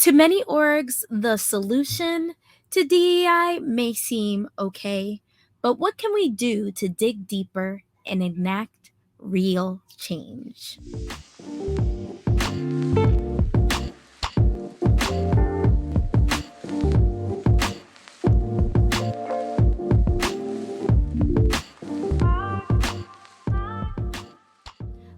To many orgs, the solution to DEI may seem okay, but what can we do to dig deeper and enact real change?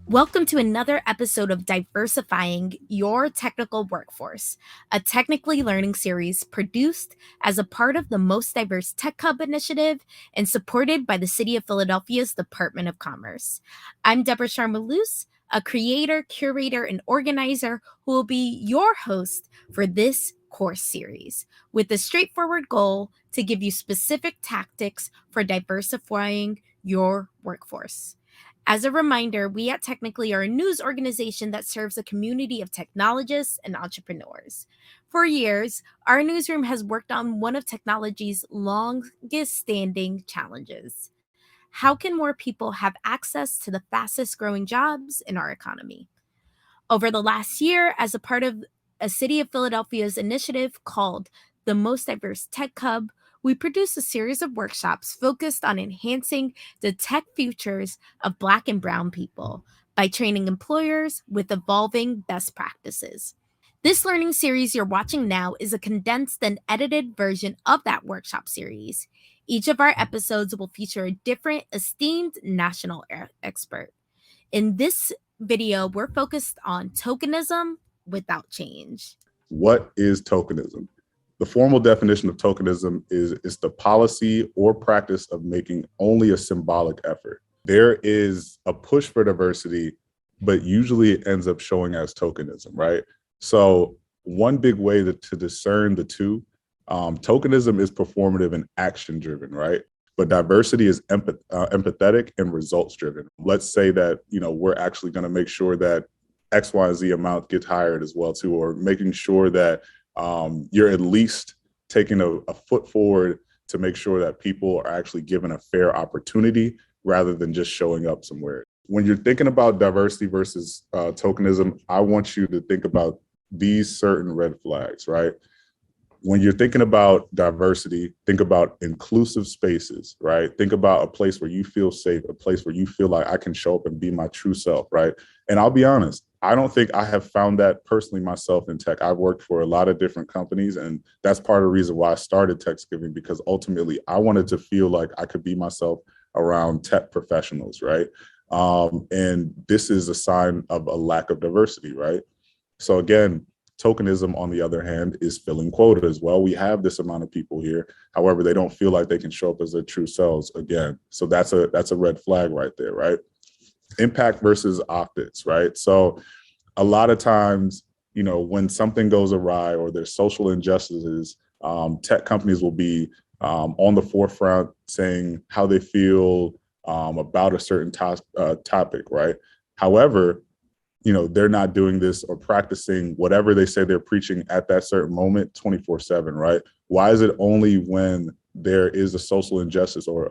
Welcome to another episode of Diversifying Your Technical Workforce, a technically learning series produced as a part of the Most Diverse Tech Hub initiative and supported by the City of Philadelphia's Department of Commerce. I'm Deborah Sharma-Luce, a creator, curator, and organizer who will be your host for this course series, with the straightforward goal to give you specific tactics for diversifying your workforce. As a reminder, we at Technically are a news organization that serves a community of technologists and entrepreneurs. For years, our newsroom has worked on one of technology's longest standing challenges. How can more people have access to the fastest growing jobs in our economy? Over the last year, as a part of a City of Philadelphia's initiative called the Most Diverse Tech Hub, we produced a series of workshops focused on enhancing the tech futures of Black and Brown people by training employers with evolving best practices. This learning series you're watching now is a condensed and edited version of that workshop series. Each of our episodes will feature a different esteemed national expert. In this video, we're focused on tokenism without change. What is tokenism? The formal definition of tokenism is the policy or practice of making only a symbolic effort. There is a push for diversity, but usually it ends up showing as tokenism, right? So one big way to discern the two, tokenism is performative and action-driven, right? But diversity is empathetic and results-driven. Let's say that, we're actually going to make sure that X, Y, and Z amount gets hired as well too, or making sure that you're at least taking a foot forward to make sure that people are actually given a fair opportunity rather than just showing up somewhere. When you're thinking about diversity versus tokenism, I want you to think about these certain red flags, right? When you're thinking about diversity, think about inclusive spaces, right? Think about a place where you feel safe, a place where you feel like I can show up and be my true self, right? And I'll be honest, I don't think I have found that personally myself in tech. I've worked for a lot of different companies, and that's part of the reason why I started TechSgiving, because ultimately I wanted to feel like I could be myself around tech professionals, right? And this is a sign of a lack of diversity, right? So again, tokenism, on the other hand, is filling quotas. Well, we have this amount of people here. However, they don't feel like they can show up as their true selves again. So that's a red flag right there, right? Impact versus optics, right? So a lot of times, when something goes awry or there's social injustices, tech companies will be on the forefront saying how they feel about a certain topic, right? However, they're not doing this or practicing whatever they say they're preaching at that certain moment 24/7, right? Why is it only when there is a social injustice or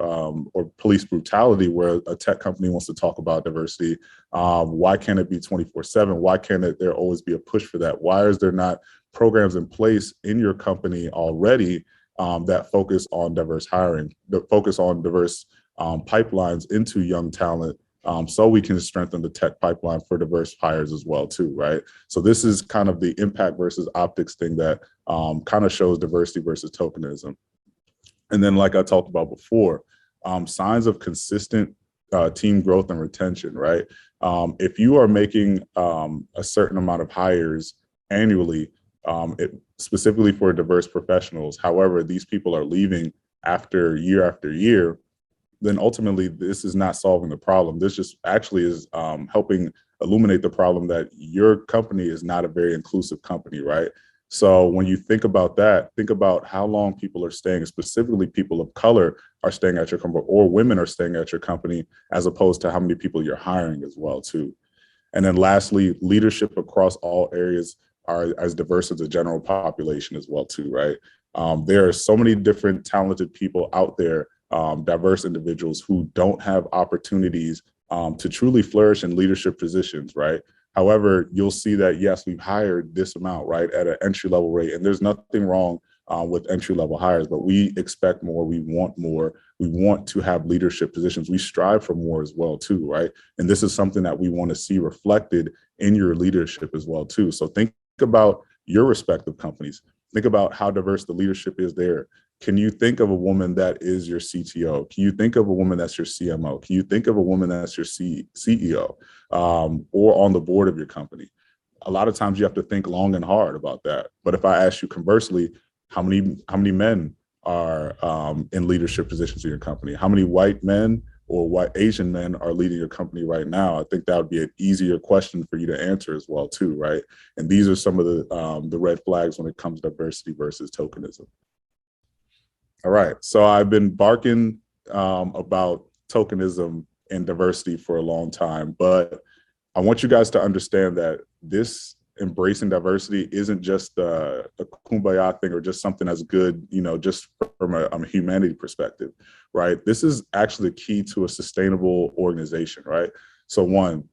police brutality where a tech company wants to talk about diversity? Why can't it be 24/7? Why can't there always be a push for that? Why is there not programs in place in your company already that focus on diverse hiring, that focus on diverse pipelines into young talent? So we can strengthen the tech pipeline for diverse hires as well too, right? So this is kind of the impact versus optics thing that kind of shows diversity versus tokenism. And then, like I talked about before, signs of consistent team growth and retention, right? If you are making a certain amount of hires annually, specifically for diverse professionals, however, these people are leaving after year, then ultimately this is not solving the problem. This just actually is helping illuminate the problem that your company is not a very inclusive company, right? So when you think about that, think about how long people are staying, specifically people of color are staying at your company, or women are staying at your company, as opposed to how many people you're hiring as well too. And then lastly, leadership across all areas are as diverse as the general population as well too, right? There are so many different talented people out there, diverse individuals who don't have opportunities to truly flourish in leadership positions, right? However, you'll see that, yes, we've hired this amount, right, at an entry level rate. And there's nothing wrong with entry level hires, but we expect more. We want more. We want to have leadership positions. We strive for more as well, too, right? And this is something that we want to see reflected in your leadership as well, too. So think about your respective companies. Think about how diverse the leadership is there. Can you think of a woman that is your CTO? Can you think of a woman that's your CMO? Can you think of a woman that's your CEO or on the board of your company? A lot of times you have to think long and hard about that. But if I ask you conversely, how many men are in leadership positions in your company? How many white men or white Asian men are leading your company right now? I think that would be an easier question for you to answer as well, too, right? And these are some of the red flags when it comes to diversity versus tokenism. All right. So I've been barking about tokenism and diversity for a long time, but I want you guys to understand that this embracing diversity isn't just a kumbaya thing or just something that's good, just from a humanity perspective, right? This is actually the key to a sustainable organization, right? So one,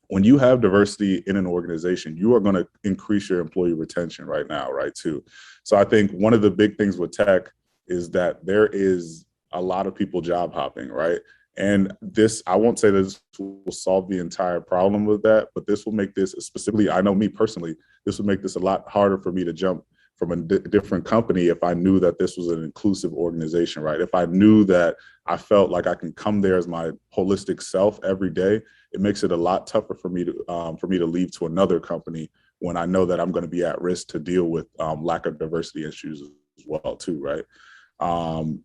when you have diversity in an organization, you are going to increase your employee retention right now, right, too. So I think one of the big things with tech is that there is a lot of people job hopping, right? And this, I won't say this will solve the entire problem with that, but this will make this specifically, I know me personally, this would make this a lot harder for me to jump from a different company if I knew that this was an inclusive organization, right? If I knew that I felt like I can come there as my holistic self every day, it makes it a lot tougher for me to leave to another company when I know that I'm going to be at risk to deal with lack of diversity issues as well, too, right?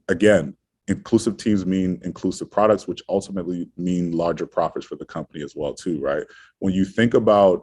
Again, inclusive teams mean inclusive products, which ultimately mean larger profits for the company as well, too, right? When you think about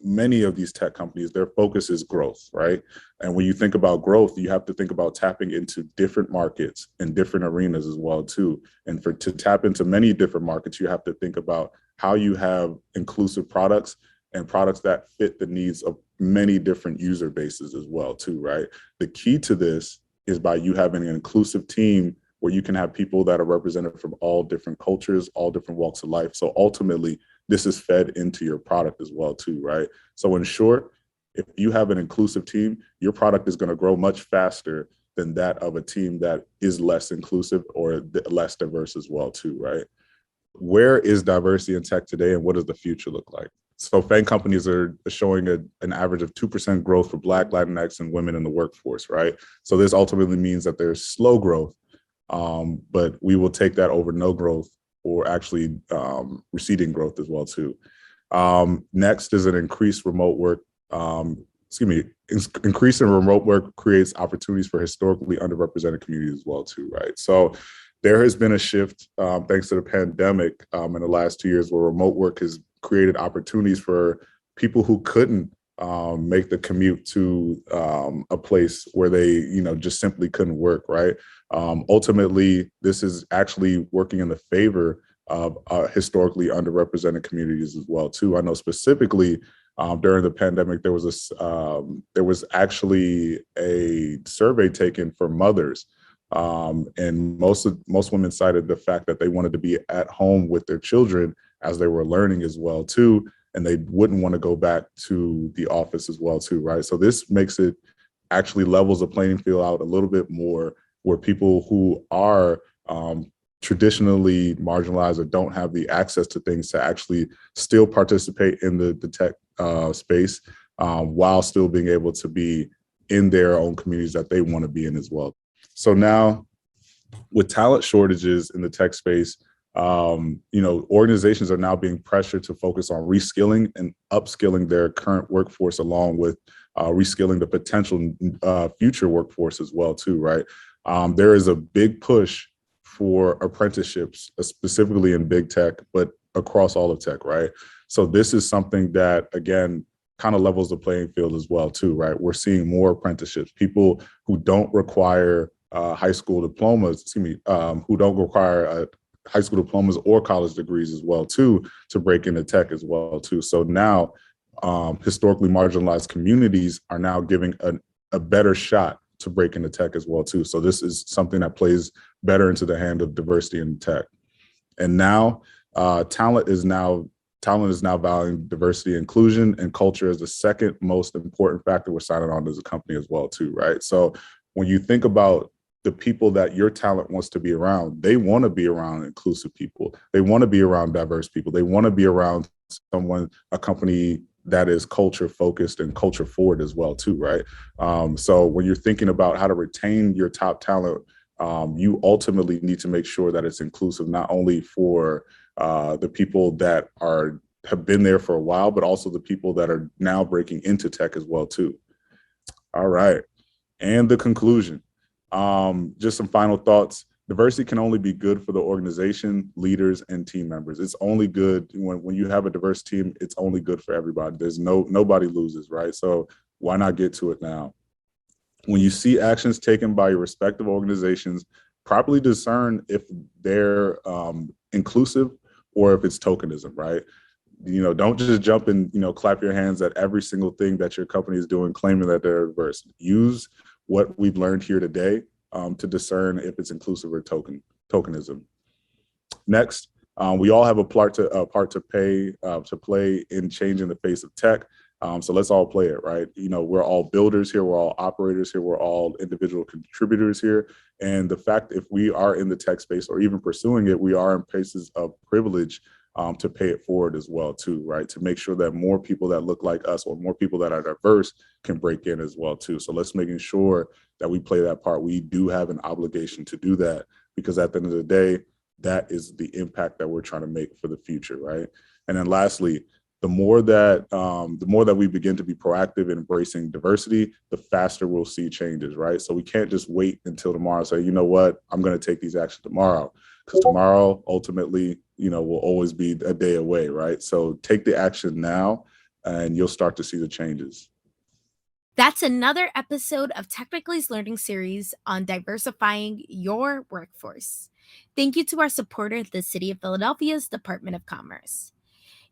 many of these tech companies, their focus is growth, right? And when you think about growth, you have to think about tapping into different markets and different arenas as well, too. And to tap into many different markets, you have to think about how you have inclusive products and products that fit the needs of many different user bases as well, too, right? The key to this is by you having an inclusive team where you can have people that are represented from all different cultures, all different walks of life. So ultimately, this is fed into your product as well, too, right? So in short, if you have an inclusive team, your product is going to grow much faster than that of a team that is less inclusive or less diverse as well, too, right? Where is diversity in tech today, and what does the future look like? So FANG companies are showing an average of 2% growth for Black, Latinx, and women in the workforce, right? So this ultimately means that there's slow growth, but we will take that over no growth or actually receding growth as well, too. Next is an increased remote work. Increase in remote work creates opportunities for historically underrepresented communities as well, too, right? So there has been a shift thanks to the pandemic in the last 2 years where remote work has created opportunities for people who couldn't make the commute to a place where they, just simply couldn't work, right? Ultimately, this is actually working in the favor of historically underrepresented communities as well, too. I know specifically during the pandemic, there was actually a survey taken for mothers. And most women cited the fact that they wanted to be at home with their children as they were learning as well, too. And they wouldn't want to go back to the office as well, too, right? So this makes it actually levels the playing field out a little bit more where people who are traditionally marginalized or don't have the access to things to actually still participate in the tech space while still being able to be in their own communities that they want to be in as well. So now with talent shortages in the tech space, organizations are now being pressured to focus on reskilling and upskilling their current workforce along with reskilling the potential future workforce as well, too, right? There is a big push for apprenticeships, specifically in big tech, but across all of tech, right? So this is something that, again, kind of levels the playing field as well, too, right? We're seeing more apprenticeships, people who don't require high school diplomas, who don't require high school diplomas or college degrees as well, too, to break into tech as well, too. So now historically marginalized communities are now giving a better shot to break into tech as well, too. So this is something that plays better into the hand of diversity in tech. And now talent is now Talent is now valuing diversity, inclusion, and culture as the second most important factor we're signing on as a company as well, too, right? So when you think about the people that your talent wants to be around, they want to be around inclusive people. They want to be around diverse people. They want to be around someone, a company that is culture focused and culture forward as well, too, right? So when you're thinking about how to retain your top talent, you ultimately need to make sure that it's inclusive, not only for the people that have been there for a while, but also the people that are now breaking into tech as well too. All right, and the conclusion. Just some final thoughts. Diversity can only be good for the organization, leaders, and team members. It's only good when you have a diverse team. It's only good for everybody. There's nobody loses, right? So why not get to it now? When you see actions taken by your respective organizations, properly discern if they're inclusive or if it's tokenism, right? Don't just jump and clap your hands at every single thing that your company is doing, claiming that they're diverse. Use what we've learned here today to discern if it's inclusive or tokenism. Next, we all have a part to play in changing the face of tech. So let's all play it, right? We're all builders here, we're all operators here, we're all individual contributors here. And the fact if we are in the tech space or even pursuing it, we are in places of privilege to pay it forward as well, too, right? To make sure that more people that look like us or more people that are diverse can break in as well, too. So let's making sure that we play that part. We do have an obligation to do that because at the end of the day, that is the impact that we're trying to make for the future, right? And then lastly, the more that we begin to be proactive in embracing diversity, the faster we'll see changes, right? So we can't just wait until tomorrow and say, you know what, I'm going to take these actions tomorrow, because tomorrow ultimately, will always be a day away, right? So take the action now and you'll start to see the changes. That's another episode of Technically's Learning Series on diversifying your workforce. Thank you to our supporter, the City of Philadelphia's Department of Commerce.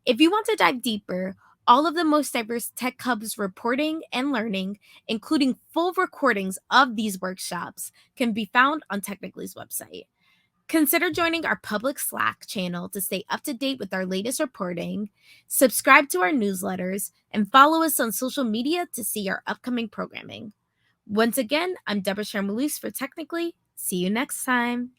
If you want to dive deeper, all of the most diverse tech hubs reporting and learning, including full recordings of these workshops, can be found on Technically's website. Consider joining our public Slack channel to stay up to date with our latest reporting, subscribe to our newsletters, and follow us on social media to see our upcoming programming. Once again, I'm Deborah Sharmaluse for Technically. See you next time.